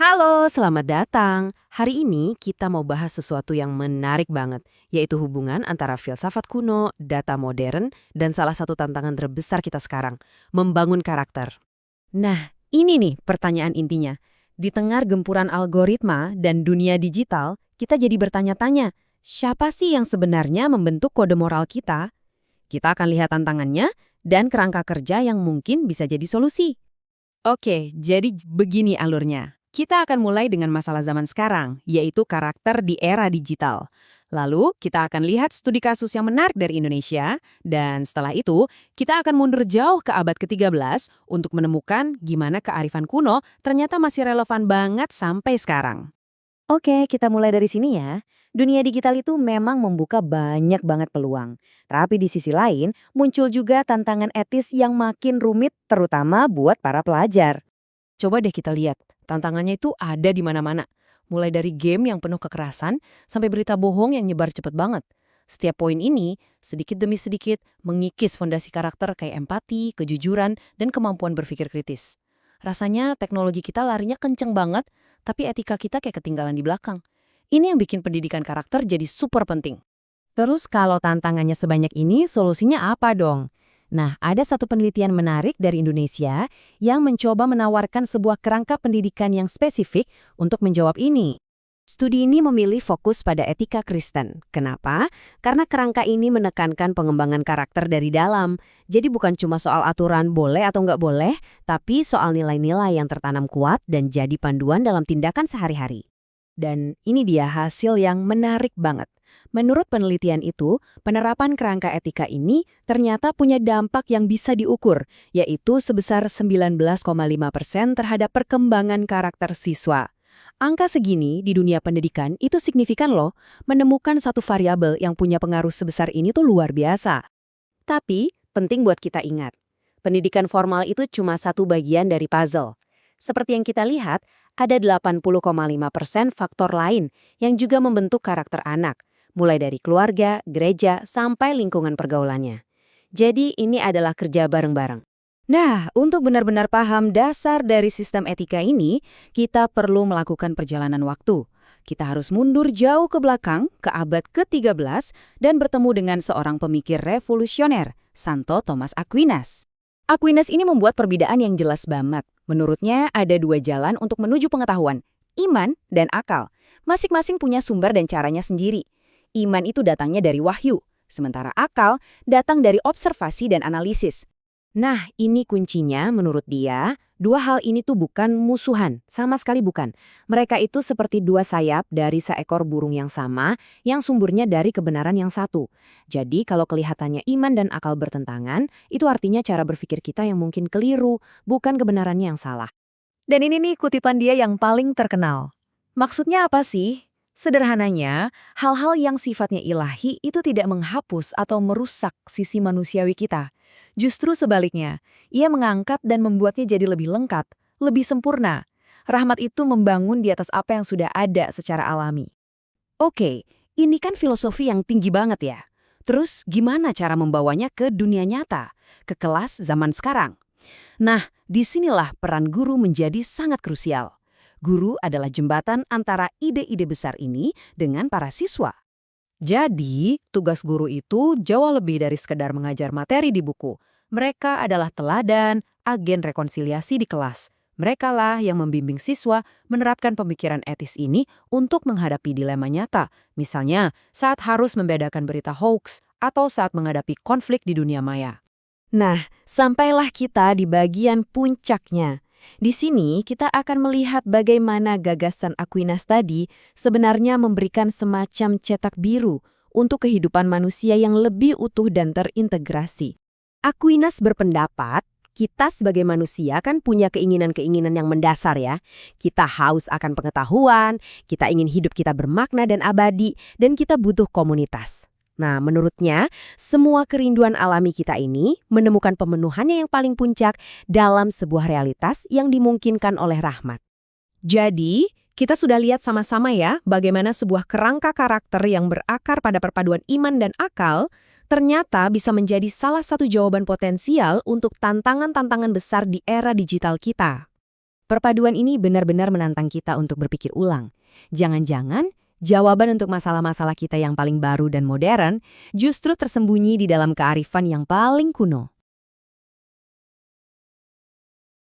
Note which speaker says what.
Speaker 1: Halo, selamat datang. Hari ini kita mau bahas sesuatu yang menarik banget, yaitu hubungan antara filsafat kuno, data modern, dan salah satu tantangan terbesar kita sekarang, membangun karakter.
Speaker 2: Nah, ini nih pertanyaan intinya. Di tengah gempuran algoritma dan dunia digital, kita jadi bertanya-tanya, siapa sih yang sebenarnya membentuk kode moral kita? Kita akan lihat tantangannya dan kerangka kerja yang mungkin bisa jadi solusi.
Speaker 1: Oke, jadi begini alurnya. Kita akan mulai dengan masalah zaman sekarang, yaitu karakter di era digital. Lalu, kita akan lihat studi kasus yang menarik dari Indonesia, dan setelah itu, kita akan mundur jauh ke abad ke-13 untuk menemukan gimana kearifan kuno ternyata masih relevan banget sampai sekarang.
Speaker 2: Oke, kita mulai dari sini ya. Dunia digital itu memang membuka banyak banget peluang. Tapi di sisi lain, muncul juga tantangan etis yang makin rumit terutama buat para pelajar.
Speaker 1: Coba deh kita lihat, tantangannya itu ada di mana-mana. Mulai dari game yang penuh kekerasan, sampai berita bohong yang nyebar cepet banget. Setiap poin ini, sedikit demi sedikit, mengikis fondasi karakter kayak empati, kejujuran, dan kemampuan berpikir kritis. Rasanya teknologi kita larinya kenceng banget, tapi etika kita kayak ketinggalan di belakang. Ini yang bikin pendidikan karakter jadi super penting.
Speaker 2: Terus kalau tantangannya sebanyak ini, solusinya apa dong? Nah, ada satu penelitian menarik dari Indonesia yang mencoba menawarkan sebuah kerangka pendidikan yang spesifik untuk menjawab ini. Studi ini memilih fokus pada etika Kristen. Kenapa? Karena kerangka ini menekankan pengembangan karakter dari dalam. Jadi bukan cuma soal aturan boleh atau nggak boleh, tapi soal nilai-nilai yang tertanam kuat dan jadi panduan dalam tindakan sehari-hari. Dan ini dia hasil yang menarik banget. Menurut penelitian itu, penerapan kerangka etika ini ternyata punya dampak yang bisa diukur, yaitu sebesar 19,5% terhadap perkembangan karakter siswa. Angka segini di dunia pendidikan itu signifikan loh, menemukan satu variabel yang punya pengaruh sebesar ini tuh luar biasa.
Speaker 1: Tapi, penting buat kita ingat, pendidikan formal itu cuma satu bagian dari puzzle. Seperti yang kita lihat, ada 80,5% faktor lain yang juga membentuk karakter anak, mulai dari keluarga, gereja, sampai lingkungan pergaulannya. Jadi ini adalah kerja bareng-bareng.
Speaker 2: Nah, untuk benar-benar paham dasar dari sistem etika ini, kita perlu melakukan perjalanan waktu. Kita harus mundur jauh ke belakang, ke abad ke-13, dan bertemu dengan seorang pemikir revolusioner, Santo Thomas Aquinas. Aquinas ini membuat perbedaan yang jelas banget. Menurutnya, ada dua jalan untuk menuju pengetahuan, iman dan akal. Masing-masing punya sumber dan caranya sendiri. Iman itu datangnya dari wahyu, sementara akal datang dari observasi dan analisis.
Speaker 1: Nah, ini kuncinya menurut dia, dua hal ini tuh bukan musuhan, sama sekali bukan. Mereka itu seperti dua sayap dari seekor burung yang sama, yang sumbernya dari kebenaran yang satu. Jadi kalau kelihatannya iman dan akal bertentangan, itu artinya cara berpikir kita yang mungkin keliru, bukan kebenarannya yang salah.
Speaker 2: Dan ini nih kutipan dia yang paling terkenal. Maksudnya apa sih? Sederhananya, hal-hal yang sifatnya ilahi itu tidak menghapus atau merusak sisi manusiawi kita. Justru sebaliknya, ia mengangkat dan membuatnya jadi lebih lengkap, lebih sempurna. Rahmat itu membangun di atas apa yang sudah ada secara alami.
Speaker 1: Oke, ini kan filosofi yang tinggi banget ya. Terus gimana cara membawanya ke dunia nyata, ke kelas zaman sekarang? Nah, disinilah peran guru menjadi sangat krusial. Guru adalah jembatan antara ide-ide besar ini dengan para siswa. Jadi, tugas guru itu jauh lebih dari sekedar mengajar materi di buku. Mereka adalah teladan, agen rekonsiliasi di kelas. Merekalah yang membimbing siswa menerapkan pemikiran etis ini untuk menghadapi dilema nyata. Misalnya, saat harus membedakan berita hoax atau saat menghadapi konflik di dunia maya.
Speaker 2: Nah, sampailah kita di bagian puncaknya. Di sini kita akan melihat bagaimana gagasan Aquinas tadi sebenarnya memberikan semacam cetak biru untuk kehidupan manusia yang lebih utuh dan terintegrasi. Aquinas berpendapat, kita sebagai manusia kan punya keinginan-keinginan yang mendasar ya. Kita haus akan pengetahuan, kita ingin hidup kita bermakna dan abadi, dan kita butuh komunitas. Nah, menurutnya, semua kerinduan alami kita ini menemukan pemenuhannya yang paling puncak dalam sebuah realitas yang dimungkinkan oleh rahmat.
Speaker 1: Jadi, kita sudah lihat sama-sama ya bagaimana sebuah kerangka karakter yang berakar pada perpaduan iman dan akal ternyata bisa menjadi salah satu jawaban potensial untuk tantangan-tantangan besar di era digital kita.
Speaker 2: Perpaduan ini benar-benar menantang kita untuk berpikir ulang. Jangan-jangan jawaban untuk masalah-masalah kita yang paling baru dan modern justru tersembunyi di dalam kearifan yang paling kuno.